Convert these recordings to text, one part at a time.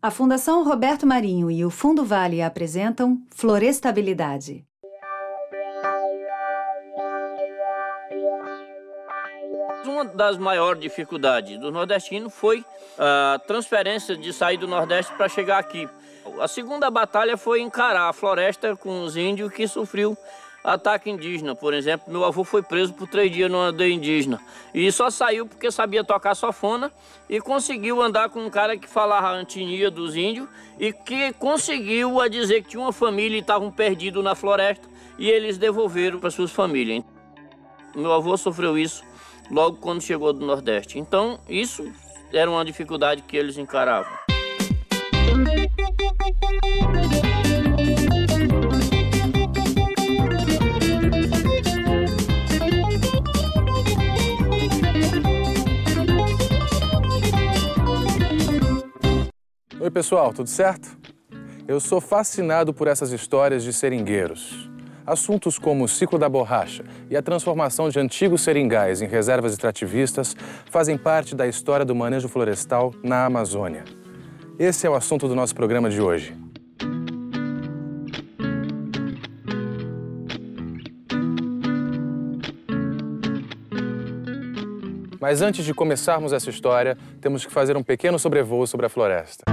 A Fundação Roberto Marinho e o Fundo Vale apresentam Florestabilidade. Uma das maiores dificuldades do nordestino foi a transferência de sair do Nordeste para chegar aqui. A segunda batalha foi encarar a floresta com os índios que sofriam ataque indígena. Por exemplo, meu avô foi preso por 3 dias numa aldeia indígena. E só saiu porque sabia tocar sanfona e conseguiu andar com um cara que falava a etnia dos índios e que conseguiu a dizer que tinha uma família e estavam perdidos na floresta e eles devolveram para suas famílias. Meu avô sofreu isso logo quando chegou do Nordeste. Então, isso era uma dificuldade que eles encaravam. Oi pessoal, tudo certo? Eu sou fascinado por essas histórias de seringueiros. Assuntos como o ciclo da borracha e a transformação de antigos seringais em reservas extrativistas fazem parte da história do manejo florestal na Amazônia. Esse é o assunto do nosso programa de hoje. Mas antes de começarmos essa história, temos que fazer um pequeno sobrevoo sobre a floresta.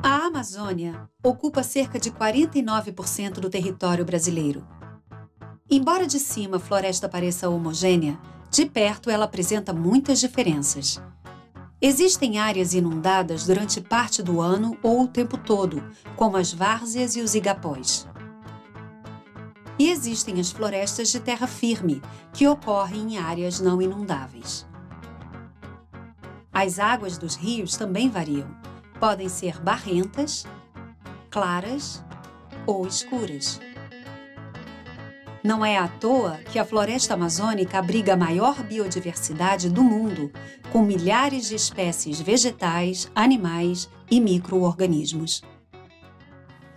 A Amazônia ocupa cerca de 49% do território brasileiro. Embora de cima a floresta pareça homogênea, de perto ela apresenta muitas diferenças. Existem áreas inundadas durante parte do ano ou o tempo todo, como as várzeas e os igapós. E existem as florestas de terra firme, que ocorrem em áreas não inundáveis. As águas dos rios também variam. Podem ser barrentas, claras ou escuras. Não é à toa que a floresta amazônica abriga a maior biodiversidade do mundo, com milhares de espécies vegetais, animais e micro-organismos.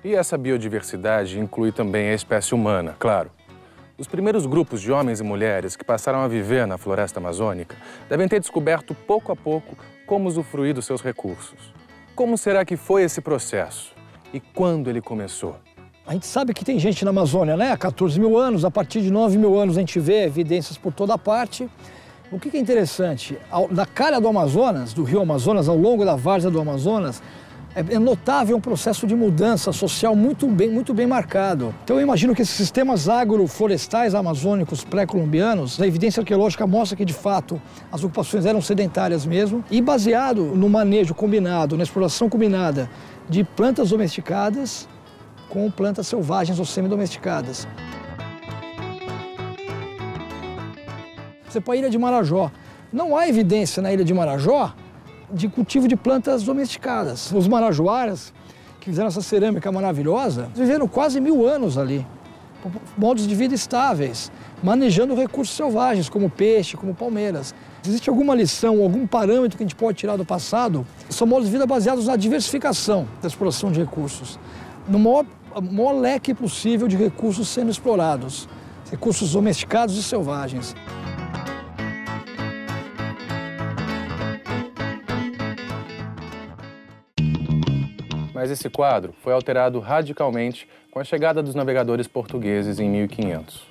E essa biodiversidade inclui também a espécie humana, claro. Os primeiros grupos de homens e mulheres que passaram a viver na floresta amazônica devem ter descoberto pouco a pouco como usufruir dos seus recursos. Como será que foi esse processo? E quando ele começou? A gente sabe que tem gente na Amazônia, né? Há 14 mil anos, a partir de 9 mil anos a gente vê evidências por toda parte. O que é interessante? Na calha do Amazonas, do rio Amazonas, ao longo da várzea do Amazonas, é notável um processo de mudança social muito bem marcado. Então eu imagino que esses sistemas agroflorestais amazônicos pré-colombianos, a evidência arqueológica mostra que de fato as ocupações eram sedentárias mesmo e baseado no manejo combinado, na exploração combinada de plantas domesticadas com plantas selvagens ou semi-domesticadas. Você para a Ilha de Marajó, não há evidência na Ilha de Marajó de cultivo de plantas domesticadas. Os marajoaras, que fizeram essa cerâmica maravilhosa, viveram quase 1000 anos ali, modos de vida estáveis, manejando recursos selvagens, como peixe, como palmeiras. Existe alguma lição, algum parâmetro que a gente pode tirar do passado? São modos de vida baseados na diversificação da exploração de recursos, no maior leque possível de recursos sendo explorados, recursos domesticados e selvagens. Mas esse quadro foi alterado radicalmente com a chegada dos navegadores portugueses em 1500.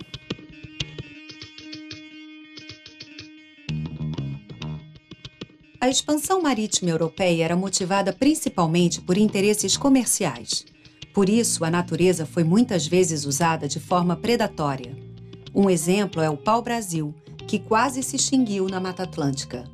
A expansão marítima europeia era motivada principalmente por interesses comerciais. Por isso, a natureza foi muitas vezes usada de forma predatória. Um exemplo é o pau-brasil, que quase se extinguiu na Mata Atlântica.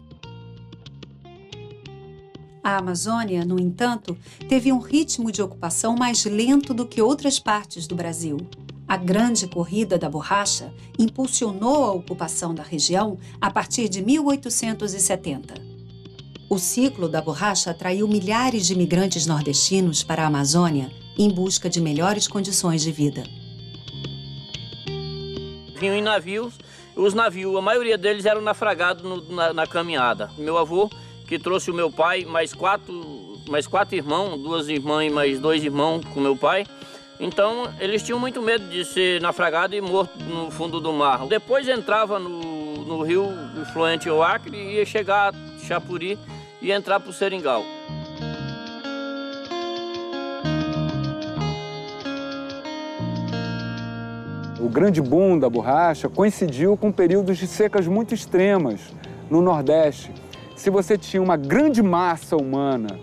A Amazônia, no entanto, teve um ritmo de ocupação mais lento do que outras partes do Brasil. A grande corrida da borracha impulsionou a ocupação da região a partir de 1870. O ciclo da borracha atraiu milhares de imigrantes nordestinos para a Amazônia em busca de melhores condições de vida. Vinham em navios, os navios, a maioria deles eram naufragados na caminhada. Meu avô, que trouxe o meu pai, mais quatro irmãos, 2 irmãs e mais 2 irmãos com meu pai. Então, eles tinham muito medo de ser naufragado e morto no fundo do mar. Depois entrava no rio fluente ao Acre e ia chegar a Chapuri e entrar para o seringal. O grande boom da borracha coincidiu com períodos de secas muito extremas no Nordeste. Se você tinha uma grande massa humana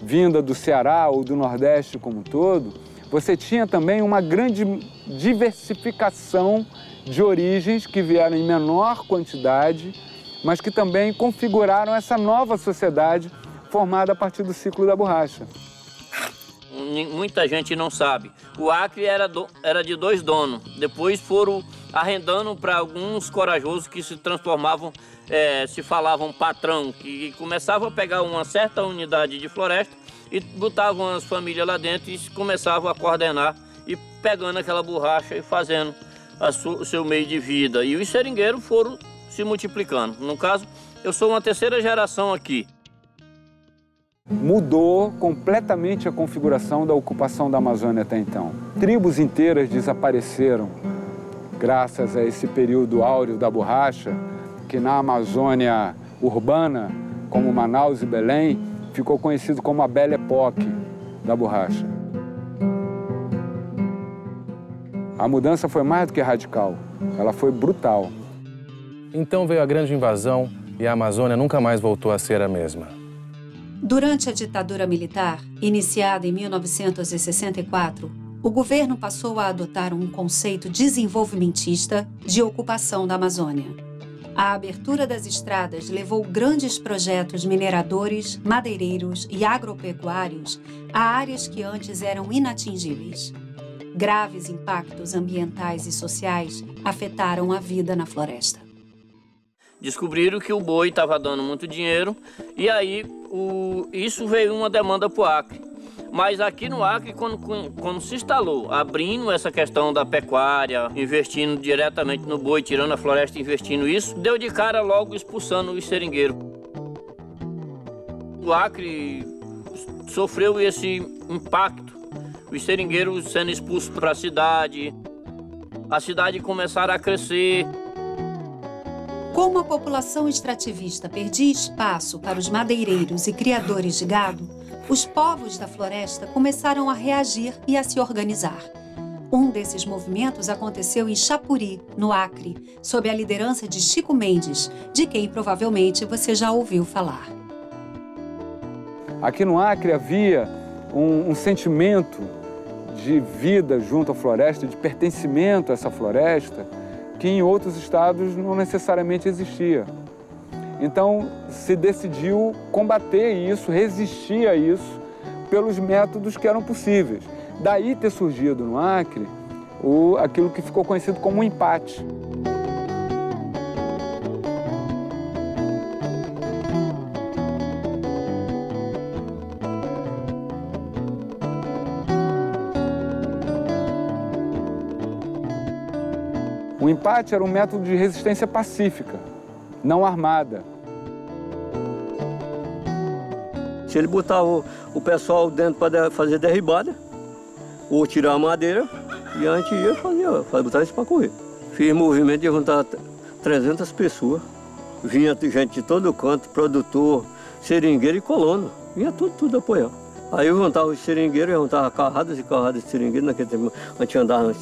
vinda do Ceará ou do Nordeste como um todo, você tinha também uma grande diversificação de origens que vieram em menor quantidade, mas que também configuraram essa nova sociedade formada a partir do ciclo da borracha. Muita gente não sabe. O Acre era de 2 donos. Depois foram arrendando para alguns corajosos que se transformavam, se falavam patrão, que começavam a pegar uma certa unidade de floresta e botavam as famílias lá dentro e começavam a coordenar e pegando aquela borracha e fazendo o seu meio de vida. E os seringueiros foram se multiplicando. No caso, eu sou uma 3ª geração aqui. Mudou completamente a configuração da ocupação da Amazônia até então. Tribos inteiras desapareceram graças a esse período áureo da borracha, que na Amazônia urbana, como Manaus e Belém, ficou conhecido como a Belle Époque da borracha. A mudança foi mais do que radical, ela foi brutal. Então veio a grande invasão e a Amazônia nunca mais voltou a ser a mesma. Durante a ditadura militar, iniciada em 1964, o governo passou a adotar um conceito desenvolvimentista de ocupação da Amazônia. A abertura das estradas levou grandes projetos mineradores, madeireiros e agropecuários a áreas que antes eram inatingíveis. Graves impactos ambientais e sociais afetaram a vida na floresta. Descobriram que o boi estava dando muito dinheiro e aí isso veio uma demanda para o Acre. Mas aqui no Acre, quando se instalou, abrindo essa questão da pecuária, investindo diretamente no boi, tirando a floresta e investindo isso, deu de cara logo expulsando os seringueiros. O Acre sofreu esse impacto, os seringueiros sendo expulsos para a cidade começaram a crescer. Como a população extrativista perdia espaço para os madeireiros e criadores de gado, os povos da floresta começaram a reagir e a se organizar. Um desses movimentos aconteceu em Chapuri, no Acre, sob a liderança de Chico Mendes, de quem provavelmente você já ouviu falar. Aqui no Acre havia um sentimento de vida junto à floresta, de pertencimento a essa floresta, que em outros estados não necessariamente existia. Então, se decidiu combater isso, resistir a isso, pelos métodos que eram possíveis. Daí ter surgido no Acre aquilo que ficou conhecido como um empate. O empate era um método de resistência pacífica, não armada. Se ele botava o pessoal dentro para fazer derribada, ou tirar a madeira, e a gente ia botar isso para correr. Fiz movimento de juntar 300 pessoas. Vinha gente de todo canto, produtor, seringueiro e colono. Vinha tudo apoiar. Aí eu juntava os seringueiros, eu juntava carradas e carradas de seringueiros. Naquele tempo a gente andava em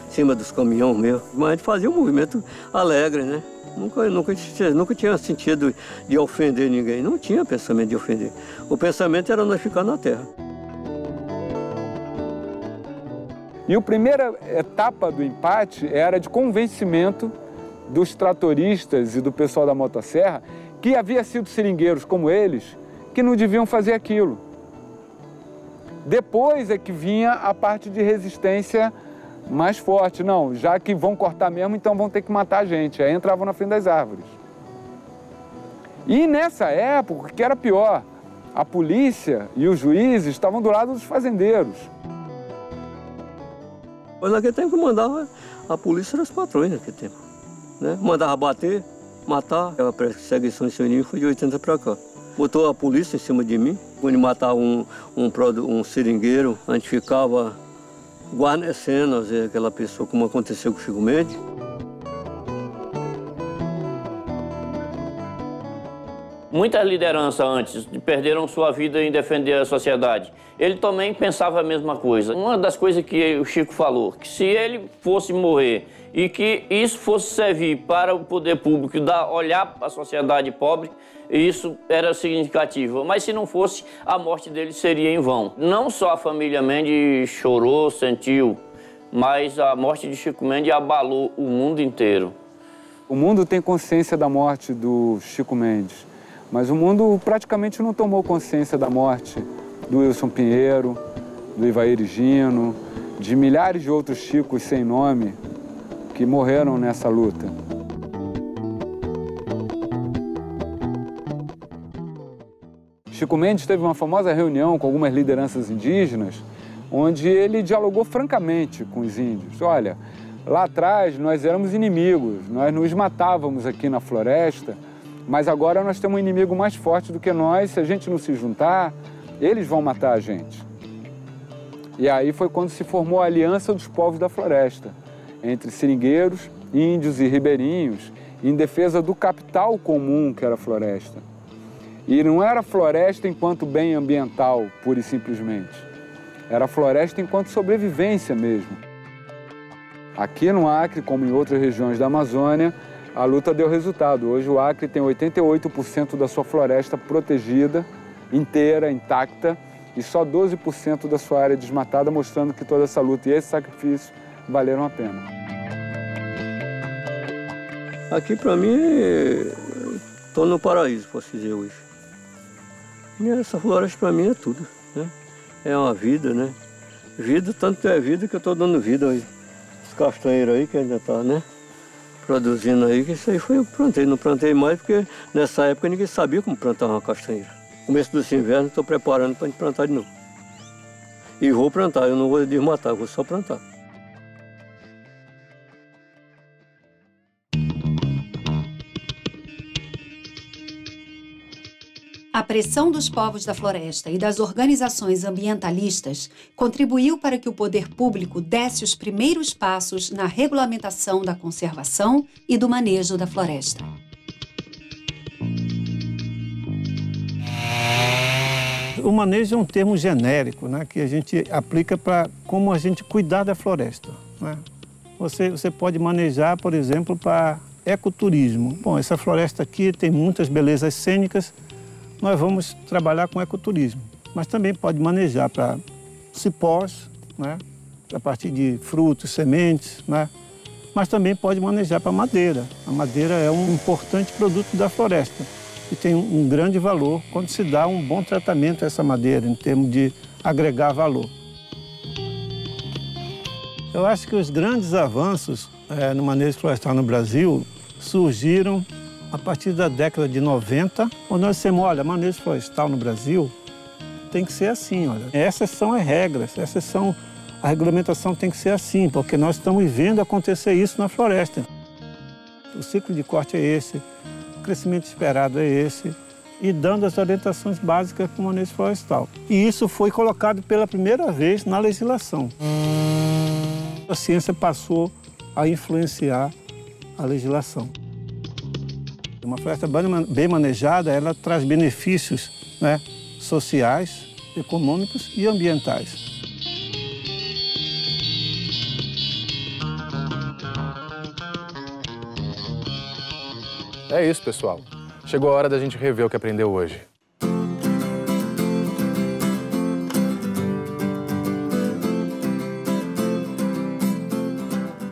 cima dos caminhões mesmo. Mas a gente fazia um movimento alegre, né? Nunca tinha sentido de ofender ninguém. Não tinha pensamento de ofender. O pensamento era nós ficar na terra. E a primeira etapa do empate era de convencimento dos tratoristas e do pessoal da motosserra que havia sido seringueiros como eles que não deviam fazer aquilo. Depois é que vinha a parte de resistência mais forte. Não, já que vão cortar mesmo, então vão ter que matar a gente. Aí entravam na frente das árvores. E nessa época, o que era pior, a polícia e os juízes estavam do lado dos fazendeiros. Mas naquele tempo mandava a polícia era os patrões naquele tempo. Né? Mandava bater, matar. A perseguição em cima de mim foi de 80 para cá. Botou a polícia em cima de mim. Quando matava um seringueiro, a gente ficava guarnecendo aquela pessoa, como aconteceu com o Chico Mendes. Muitas lideranças antes perderam sua vida em defender a sociedade. Ele também pensava a mesma coisa. Uma das coisas que o Chico falou, que se ele fosse morrer e que isso fosse servir para o poder público olhar para a sociedade pobre, isso era significativo. Mas se não fosse, a morte dele seria em vão. Não só a família Mendes chorou, sentiu, mas a morte de Chico Mendes abalou o mundo inteiro. O mundo tem consciência da morte do Chico Mendes, mas o mundo praticamente não tomou consciência da morte do Wilson Pinheiro, do Ivair Gino, de milhares de outros Chicos sem nome que morreram nessa luta. Chico Mendes teve uma famosa reunião com algumas lideranças indígenas, onde ele dialogou francamente com os índios. Olha, lá atrás nós éramos inimigos, nós nos matávamos aqui na floresta, mas agora nós temos um inimigo mais forte do que nós, se a gente não se juntar, eles vão matar a gente. E aí foi quando se formou a Aliança dos Povos da Floresta, entre seringueiros, índios e ribeirinhos, em defesa do capital comum que era a floresta. E não era floresta enquanto bem ambiental, pura e simplesmente. Era floresta enquanto sobrevivência mesmo. Aqui no Acre, como em outras regiões da Amazônia, a luta deu resultado. Hoje o Acre tem 88% da sua floresta protegida, inteira, intacta, e só 12% da sua área desmatada, mostrando que toda essa luta e esse sacrifício valeram a pena. Aqui, para mim, estou no paraíso, posso dizer hoje. E essa floresta, para mim, é tudo, né? É uma vida, né? Vida, tanto é vida que eu estou dando vida aí. Os castanheiros aí, que ainda está, né? Produzindo aí, que isso aí foi eu que plantei. Não plantei mais porque nessa época ninguém sabia como plantar uma castanheira. Começo desse inverno, estou preparando para a gente plantar de novo. E vou plantar, eu não vou desmatar, vou só plantar. A pressão dos povos da floresta e das organizações ambientalistas contribuiu para que o poder público desse os primeiros passos na regulamentação da conservação e do manejo da floresta. O manejo é um termo genérico, né, que a gente aplica para como a gente cuidar da floresta, né? Você pode manejar, por exemplo, para ecoturismo. Bom, essa floresta aqui tem muitas belezas cênicas, nós vamos trabalhar com ecoturismo. Mas também pode manejar para cipós, né, a partir de frutos, sementes, né? Mas também pode manejar para madeira. A madeira é um importante produto da floresta e tem um grande valor quando se dá um bom tratamento a essa madeira, em termos de agregar valor. Eu acho que os grandes avanços no manejo florestal no Brasil surgiram a partir da década de 90, quando nós dissemos, olha, manejo florestal no Brasil tem que ser assim, olha. Essas são as regras, a regulamentação tem que ser assim, porque nós estamos vendo acontecer isso na floresta. O ciclo de corte é esse, o crescimento esperado é esse, e dando as orientações básicas para o manejo florestal. E isso foi colocado pela primeira vez na legislação. A ciência passou a influenciar a legislação. Uma floresta bem manejada, ela traz benefícios, né, sociais, econômicos e ambientais. É isso, pessoal. Chegou a hora da gente rever o que aprendeu hoje.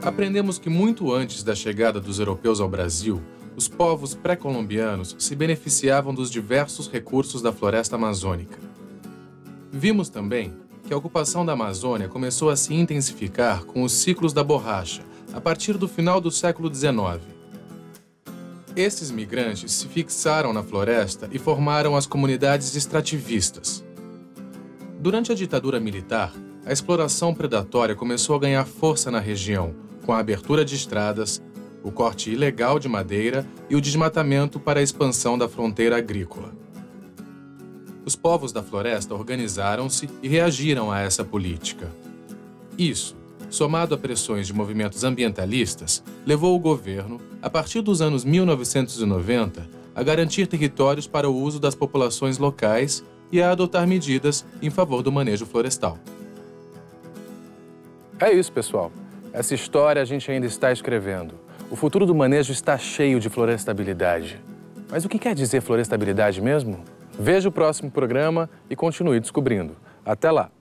Aprendemos que muito antes da chegada dos europeus ao Brasil, os povos pré-colombianos se beneficiavam dos diversos recursos da floresta amazônica. Vimos também que a ocupação da Amazônia começou a se intensificar com os ciclos da borracha, a partir do final do século XIX. Esses migrantes se fixaram na floresta e formaram as comunidades extrativistas. Durante a ditadura militar, a exploração predatória começou a ganhar força na região, com a abertura de estradas, o corte ilegal de madeira e o desmatamento para a expansão da fronteira agrícola. Os povos da floresta organizaram-se e reagiram a essa política. Isso, somado a pressões de movimentos ambientalistas, levou o governo, a partir dos anos 1990, a garantir territórios para o uso das populações locais e a adotar medidas em favor do manejo florestal. É isso, pessoal. Essa história a gente ainda está escrevendo. O futuro do manejo está cheio de florestabilidade. Mas o que quer dizer florestabilidade mesmo? Veja o próximo programa e continue descobrindo. Até lá!